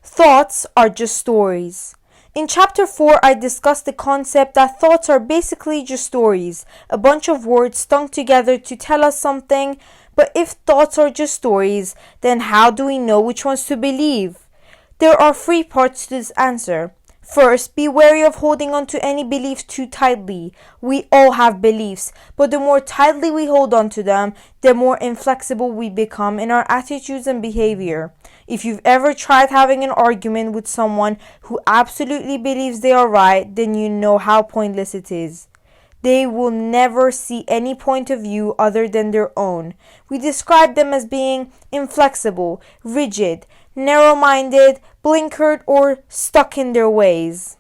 Thoughts are just stories. In chapter 4, I discussed the concept that thoughts are basically just stories, a bunch of words strung together to tell us something. But if thoughts are just stories, then how do we know which ones to believe? There are three parts to this answer. First, be wary of holding on to any beliefs too tightly. We all have beliefs, but the more tightly we hold on to them, the more inflexible we become in our attitudes and behavior. If you've ever tried having an argument with someone who absolutely believes they are right, then you know how pointless it is. They will never see any point of view other than their own. We describe them as being inflexible, rigid, narrow-minded, blinkered, or stuck in their ways.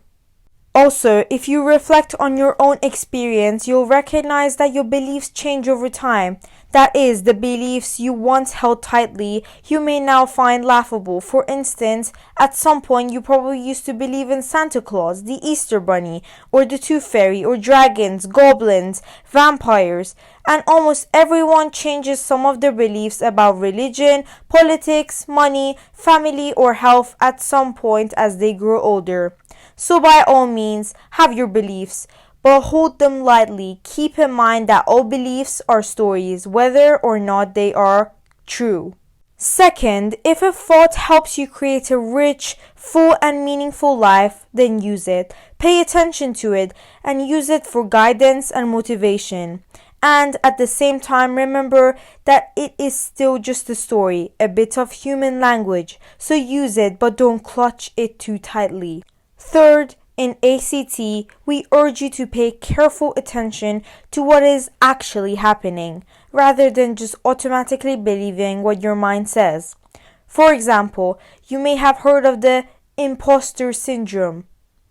Also, if you reflect on your own experience, you'll recognize that your beliefs change over time. That is, the beliefs you once held tightly, you may now find laughable. For instance, at some point you probably used to believe in Santa Claus, the Easter Bunny, or the Tooth Fairy, or dragons, goblins, vampires, and almost everyone changes some of their beliefs about religion, politics, money, family, or health at some point as they grow older. So by all means, have your beliefs, but hold them lightly. Keep in mind that all beliefs are stories, whether or not they are true. Second, if a thought helps you create a rich, full, and meaningful life, then use it. Pay attention to it and use it for guidance and motivation. And at the same time, remember that it is still just a story, a bit of human language. So use it, but don't clutch it too tightly. Third, in ACT, we urge you to pay careful attention to what is actually happening, rather than just automatically believing what your mind says. For example, you may have heard of the imposter syndrome.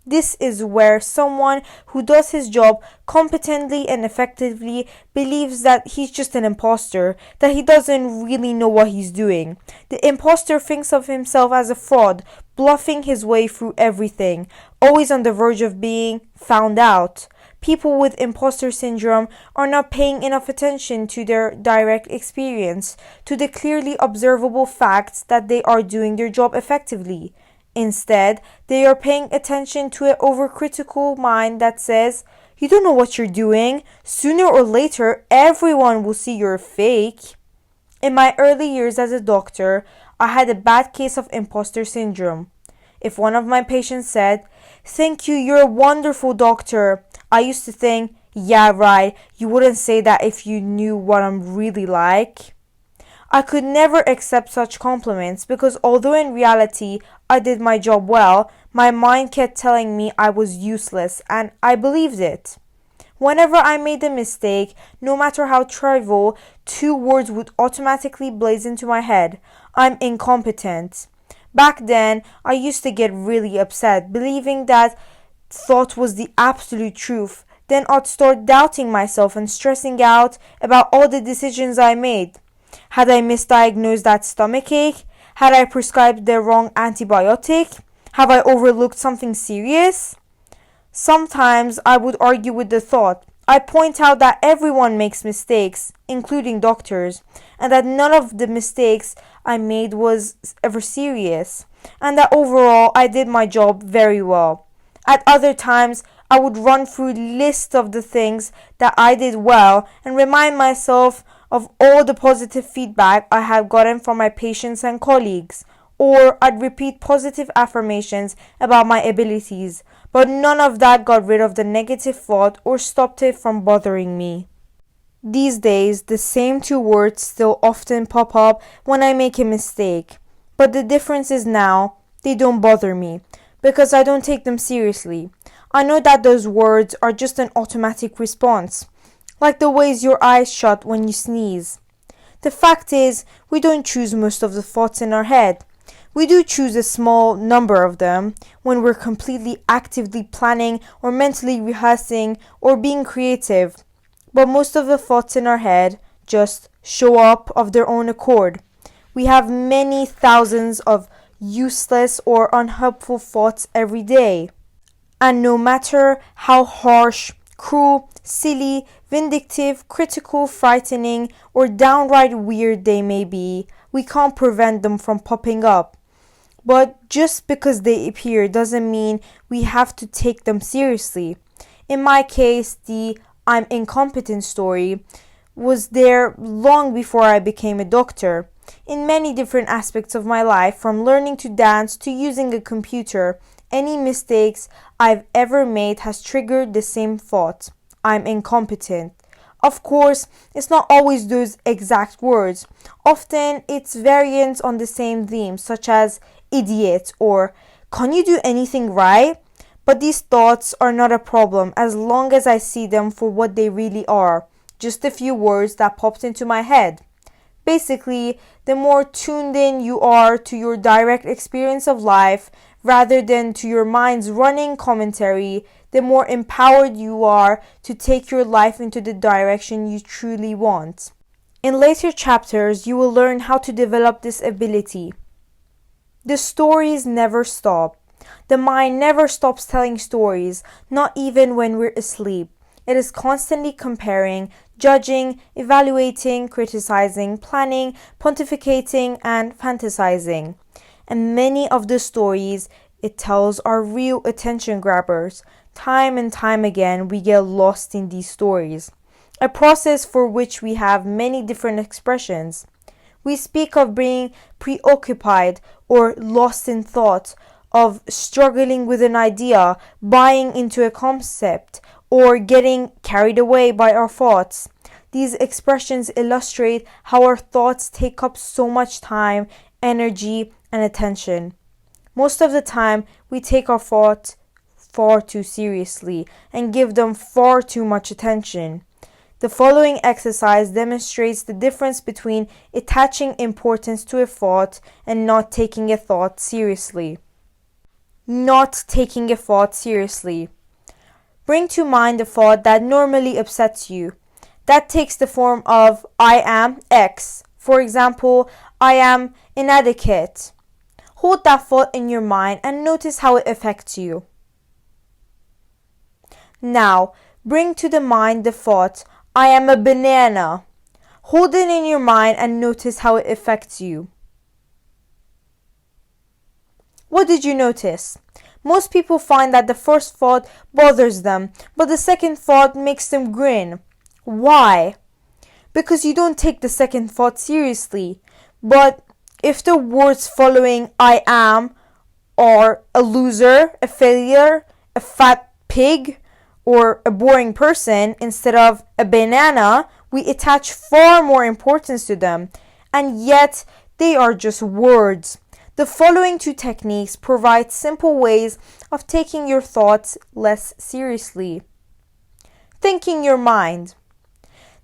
This is where someone who does his job competently and effectively believes that he's just an imposter, that he doesn't really know what he's doing. The imposter thinks of himself as a fraud, bluffing his way through everything, always on the verge of being found out. People with imposter syndrome are not paying enough attention to their direct experience, to the clearly observable facts that they are doing their job effectively. Instead, they are paying attention to an overcritical mind that says, "You don't know what you're doing. Sooner or later, everyone will see you're fake." In my early years as a doctor, I had a bad case of imposter syndrome. If one of my patients said, "Thank you, you're a wonderful doctor," I used to think, "Yeah, right, you wouldn't say that if you knew what I'm really like." I could never accept such compliments because although in reality I did my job well, my mind kept telling me I was useless, and I believed it. Whenever I made a mistake, no matter how trivial, two words would automatically blaze into my head: I'm incompetent. Back then, I used to get really upset, believing that thought was the absolute truth. Then I'd start doubting myself and stressing out about all the decisions I made. Had I misdiagnosed that stomachache? Had I prescribed the wrong antibiotic? Have I overlooked something serious? Sometimes I would argue with the thought. I point out that everyone makes mistakes, including doctors, and that none of the mistakes I made was ever serious, and that overall I did my job very well. At other times, I would run through lists of the things that I did well and remind myself of all the positive feedback I have gotten from my patients and colleagues, or I'd repeat positive affirmations about my abilities, but none of that got rid of the negative thought or stopped it from bothering me. These days, the same two words still often pop up when I make a mistake, but the difference is now they don't bother me because I don't take them seriously. I know that those words are just an automatic response, like the ways your eyes shut when you sneeze. The fact is, we don't choose most of the thoughts in our head. We do choose a small number of them when we're completely actively planning or mentally rehearsing or being creative. But most of the thoughts in our head just show up of their own accord. We have many thousands of useless or unhelpful thoughts every day. And no matter how harsh, cruel, silly, vindictive, critical, frightening, or downright weird they may be, we can't prevent them from popping up. but just because they appear doesn't mean we have to take them seriously. In my case, the I'm incompetent story was there long before I became a doctor. In many different aspects of my life, from learning to dance to using a computer, any mistakes I've ever made has triggered the same thought. I'm incompetent. Of course, it's not always those exact words. Often it's variants on the same theme, such as idiot or can you do anything right? But these thoughts are not a problem as long as I see them for what they really are, just a few words that popped into my head. Basically, the more tuned in you are to your direct experience of life rather than to your mind's running commentary, the more empowered you are to take your life into the direction you truly want. In later chapters, you will learn how to develop this ability. The stories never stop. The mind never stops telling stories, not even when we're asleep. It is constantly comparing, judging, evaluating, criticizing, planning, pontificating, and fantasizing. And many of the stories it tells are real attention grabbers. Time and time again, we get lost in these stories, a process for which we have many different expressions. We speak of being preoccupied or lost in thought, of struggling with an idea, buying into a concept, or getting carried away by our thoughts. These expressions illustrate how our thoughts take up so much time, energy, and attention. Most of the time, we take our thoughts far too seriously and give them far too much attention. The following exercise demonstrates the difference between attaching importance to a thought and not taking a thought seriously. Not taking a thought seriously. Bring to mind a thought that normally upsets you. That takes the form of I am X. For example, I am inadequate. Hold that thought in your mind and notice how it affects you. Now, bring to the mind the thought I am a banana. Hold it in your mind and notice how it affects you. What did you notice? Most people find that the first thought bothers them, but the second thought makes them grin. Why? Because you don't take the second thought seriously. But if the words following I am are a loser, a failure, a fat pig, or a boring person instead of a banana, we attach far more importance to them. And yet, they are just words. The following two techniques provide simple ways of taking your thoughts less seriously. Thinking your mind.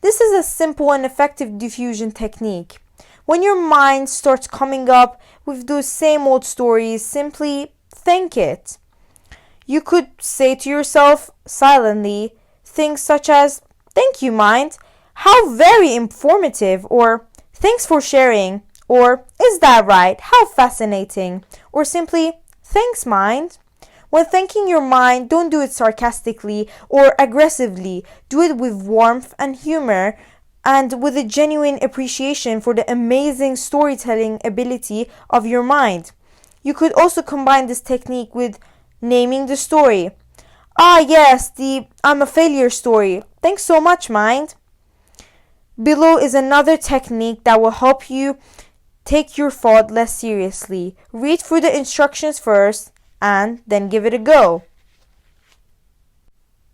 This is a simple and effective diffusion technique. When your mind starts coming up with those same old stories, simply think it. You could say to yourself silently things such as, "Thank you, mind. How very informative," or "Thanks for sharing," or "Is that right? How fascinating," or simply, "Thanks, mind." When thanking your mind, don't do it sarcastically or aggressively. Do it with warmth and humor and with a genuine appreciation for the amazing storytelling ability of your mind. You could also combine this technique with naming the story. Ah, yes, the I'm a failure story. Thanks so much, mind. Below is another technique that will help you take your thought less seriously. Read through the instructions first and then give it a go.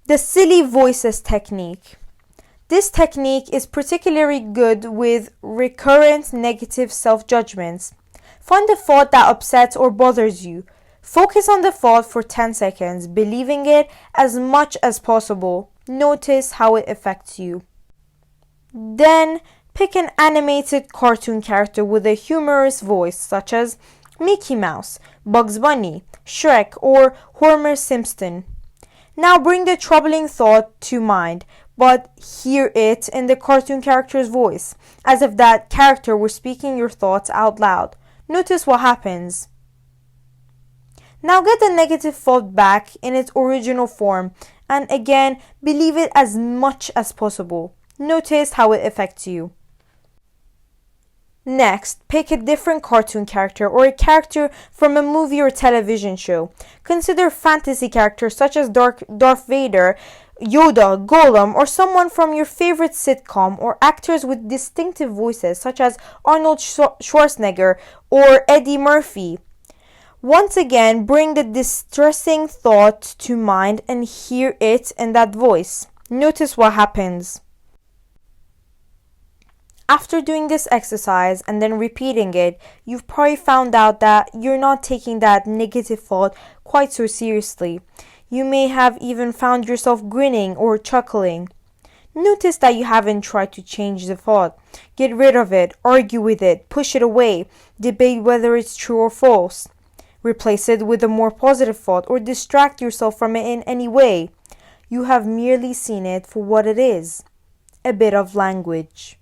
The silly voices technique. This technique is particularly good with recurrent negative self-judgments. Find a thought that upsets or bothers you. Focus on the thought for 10 seconds, believing it as much as possible. Notice how it affects you. Then, pick an animated cartoon character with a humorous voice, such as Mickey Mouse, Bugs Bunny, Shrek, or Homer Simpson. Now bring the troubling thought to mind, but hear it in the cartoon character's voice, as if that character were speaking your thoughts out loud. Notice what happens. Now get the negative thought back in its original form, and again, believe it as much as possible. Notice how it affects you. Next, pick a different cartoon character or a character from a movie or television show. Consider fantasy characters such as Darth Vader, Yoda, Golem, or someone from your favorite sitcom, or actors with distinctive voices such as Arnold Schwarzenegger or Eddie Murphy. Once again, bring the distressing thought to mind and hear it in that voice. Notice what happens. After doing this exercise and then repeating it, you've probably found out that you're not taking that negative thought quite so seriously. You may have even found yourself grinning or chuckling. Notice that you haven't tried to change the thought. Get rid of it, argue with it, push it away, debate whether it's true or false. Replace it with a more positive thought or distract yourself from it in any way. You have merely seen it for what it is, a bit of language.